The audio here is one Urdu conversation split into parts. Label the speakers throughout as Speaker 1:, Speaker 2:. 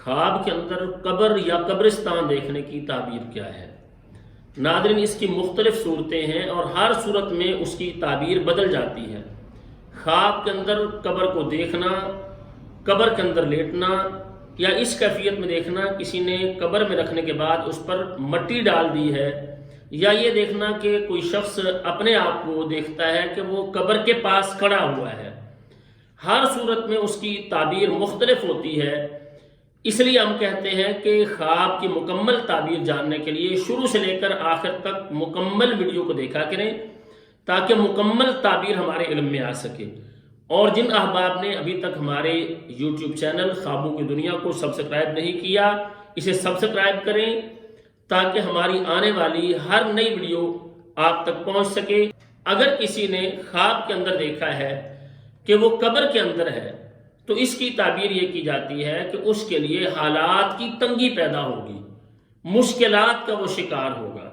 Speaker 1: خواب کے اندر قبر یا قبرستان دیکھنے کی تعبیر کیا ہے؟ ناظرین، اس کی مختلف صورتیں ہیں اور ہر صورت میں اس کی تعبیر بدل جاتی ہے۔ خواب کے اندر قبر کو دیکھنا، قبر کے اندر لیٹنا، یا اس کیفیت میں دیکھنا کسی نے قبر میں رکھنے کے بعد اس پر مٹی ڈال دی ہے، یا یہ دیکھنا کہ کوئی شخص اپنے آپ کو دیکھتا ہے کہ وہ قبر کے پاس کھڑا ہوا ہے۔ ہر صورت میں اس کی تعبیر مختلف ہوتی ہے۔ اس لیے ہم کہتے ہیں کہ خواب کی مکمل تعبیر جاننے کے لیے شروع سے لے کر آخر تک مکمل ویڈیو کو دیکھا کریں تاکہ مکمل تعبیر ہمارے علم میں آ سکے۔ اور جن احباب نے ابھی تک ہمارے یوٹیوب چینل خوابوں کی دنیا کو سبسکرائب نہیں کیا، اسے سبسکرائب کریں تاکہ ہماری آنے والی ہر نئی ویڈیو آپ تک پہنچ سکے۔ اگر کسی نے خواب کے اندر دیکھا ہے کہ وہ قبر کے اندر ہے تو اس کی تعبیر یہ کی جاتی ہے کہ اس کے لیے حالات کی تنگی پیدا ہوگی، مشکلات کا وہ شکار ہوگا۔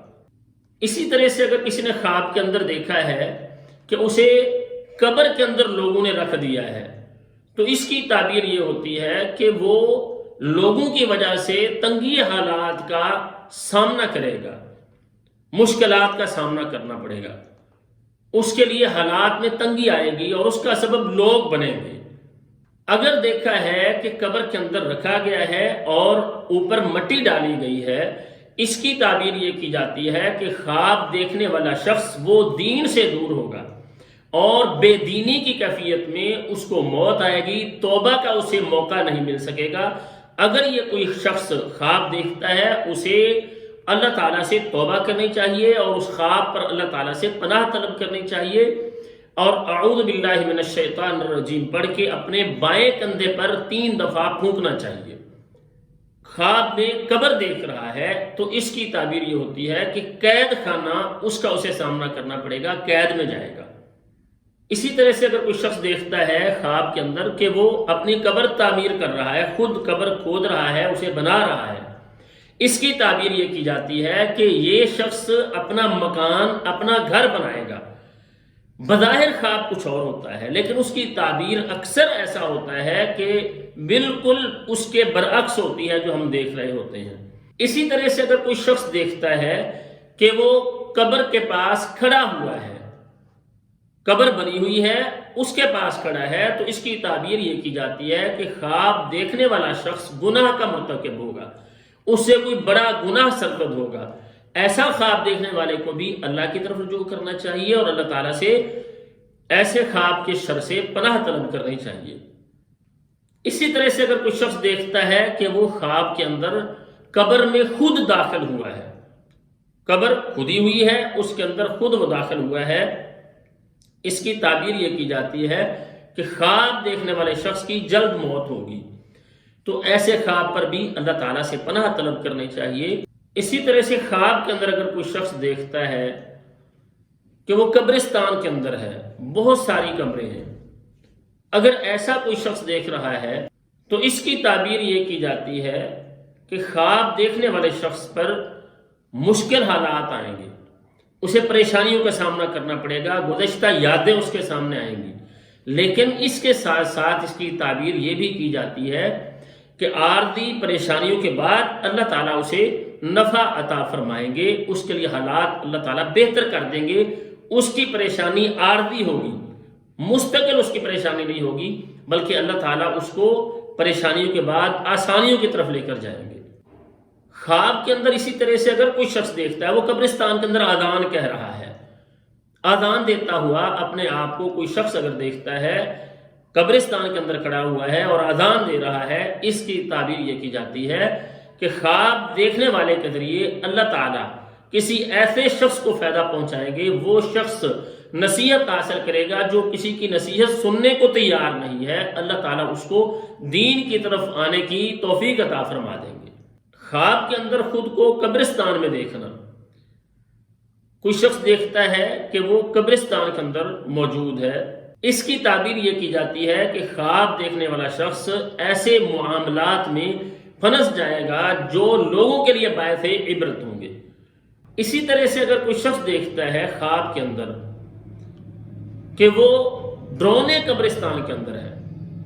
Speaker 1: اسی طرح سے اگر کسی نے خواب کے اندر دیکھا ہے کہ اسے قبر کے اندر لوگوں نے رکھ دیا ہے تو اس کی تعبیر یہ ہوتی ہے کہ وہ لوگوں کی وجہ سے تنگی حالات کا سامنا کرے گا، مشکلات کا سامنا کرنا پڑے گا، اس کے لیے حالات میں تنگی آئے گی اور اس کا سبب لوگ بنیں گے۔ اگر دیکھا ہے کہ قبر کے اندر رکھا گیا ہے اور اوپر مٹی ڈالی گئی ہے، اس کی تعبیر یہ کی جاتی ہے کہ خواب دیکھنے والا شخص وہ دین سے دور ہوگا اور بے دینی کی کیفیت میں اس کو موت آئے گی، توبہ کا اسے موقع نہیں مل سکے گا۔ اگر یہ کوئی شخص خواب دیکھتا ہے اسے اللہ تعالیٰ سے توبہ کرنی چاہیے اور اس خواب پر اللہ تعالیٰ سے پناہ طلب کرنی چاہیے اور اعوذ باللہ من الشیطان الرجیم پڑھ کے اپنے بائیں کندھے پر 3 دفعہ پھونکنا چاہیے۔ خواب میں قبر دیکھ رہا ہے تو اس کی تعبیر یہ ہوتی ہے کہ قید خانہ اس کا اسے سامنا کرنا پڑے گا، قید میں جائے گا۔ اسی طرح سے اگر کوئی شخص دیکھتا ہے خواب کے اندر کہ وہ اپنی قبر تعمیر کر رہا ہے، خود قبر کھود رہا ہے، اسے بنا رہا ہے، اس کی تعبیر یہ کی جاتی ہے کہ یہ شخص اپنا مکان، اپنا گھر بنائے گا۔ بظاہر خواب کچھ اور ہوتا ہے لیکن اس کی تعبیر اکثر ایسا ہوتا ہے کہ بالکل اس کے برعکس ہوتی ہے جو ہم دیکھ رہے ہوتے ہیں۔ اسی طرح سے اگر کوئی شخص دیکھتا ہے کہ وہ قبر کے پاس کھڑا ہوا ہے، قبر بنی ہوئی ہے، اس کے پاس کھڑا ہے، تو اس کی تعبیر یہ کی جاتی ہے کہ خواب دیکھنے والا شخص گناہ کا مرتکب ہوگا، اس سے کوئی بڑا گناہ سرزد ہوگا۔ ایسا خواب دیکھنے والے کو بھی اللہ کی طرف رجوع کرنا چاہیے اور اللہ تعالیٰ سے ایسے خواب کے شر سے پناہ طلب کرنی چاہیے۔ اسی طرح سے اگر کوئی شخص دیکھتا ہے کہ وہ خواب کے اندر قبر میں خود داخل ہوا ہے، قبر کھدی ہوئی ہے، اس کے اندر خود وہ داخل ہوا ہے، اس کی تعبیر یہ کی جاتی ہے کہ خواب دیکھنے والے شخص کی جلد موت ہوگی، تو ایسے خواب پر بھی اللہ تعالیٰ سے پناہ طلب کرنی چاہیے۔ اسی طرح سے خواب کے اندر اگر کوئی شخص دیکھتا ہے کہ وہ قبرستان کے اندر ہے، بہت ساری قبریں ہیں، اگر ایسا کوئی شخص دیکھ رہا ہے تو اس کی تعبیر یہ کی جاتی ہے کہ خواب دیکھنے والے شخص پر مشکل حالات آئیں گے، اسے پریشانیوں کا سامنا کرنا پڑے گا، گزشتہ یادیں اس کے سامنے آئیں گی، لیکن اس کے ساتھ ساتھ اس کی تعبیر یہ بھی کی جاتی ہے کہ عارضی پریشانیوں کے بعد اللہ تعالیٰ اسے نفع عطا فرمائیں گے، اس کے لیے حالات اللہ تعالیٰ بہتر کر دیں گے۔ اس کی پریشانی عارضی ہوگی، مستقل اس کی پریشانی نہیں ہوگی، بلکہ اللہ تعالیٰ اس کو پریشانیوں کے بعد آسانیوں کی طرف لے کر جائیں گے۔ خواب کے اندر اسی طرح سے اگر کوئی شخص دیکھتا ہے وہ قبرستان کے اندر آذان کہہ رہا ہے، آذان دیتا ہوا اپنے آپ کو کوئی شخص اگر دیکھتا ہے قبرستان کے اندر کھڑا ہوا ہے اور آذان دے رہا ہے، اس کی تعبیر یہ کی جاتی ہے کہ خواب دیکھنے والے کے ذریعے اللہ تعالیٰ کسی ایسے شخص کو فائدہ پہنچائیں گے، وہ شخص نصیحت حاصل کرے گا جو کسی کی نصیحت سننے کو تیار نہیں ہے، اللہ تعالیٰ اس کو دین کی طرف آنے کی توفیق عطا فرما دیں گے۔ خواب کے اندر خود کو قبرستان میں دیکھنا، کوئی شخص دیکھتا ہے کہ وہ قبرستان کے اندر موجود ہے، اس کی تعبیر یہ کی جاتی ہے کہ خواب دیکھنے والا شخص ایسے معاملات میں پھنس جائے گا جو لوگوں کے لیے باعث عبرت ہوں گے۔ اسی طرح سے اگر کوئی شخص دیکھتا ہے خواب کے اندر کہ وہ ڈرونے قبرستان کے اندر ہے،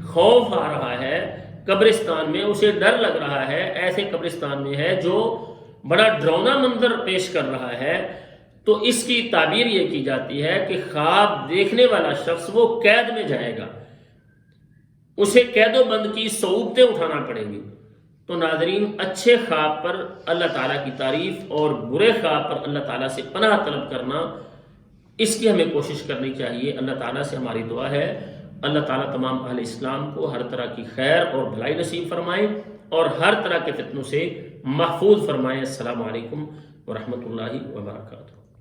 Speaker 1: خوف آ رہا ہے، قبرستان میں، اسے ڈر لگ رہا ہے، ایسے قبرستان میں ہے جو بڑا ڈراؤنا منظر پیش کر رہا ہے، تو اس کی تعبیر یہ کی جاتی ہے کہ خواب دیکھنے والا شخص وہ قید میں جائے گا، اسے قید و بند کی صعوبتیں اٹھانا پڑیں گی۔ تو ناظرین، اچھے خواب پر اللہ تعالیٰ کی تعریف اور برے خواب پر اللہ تعالیٰ سے پناہ طلب کرنا، اس کی ہمیں کوشش کرنی چاہیے۔ اللہ تعالیٰ سے ہماری دعا ہے اللہ تعالیٰ تمام اہل اسلام کو ہر طرح کی خیر اور بھلائی نصیب فرمائیں اور ہر طرح کے فتنوں سے محفوظ فرمائیں۔ السلام علیکم ورحمۃ اللہ وبرکاتہ۔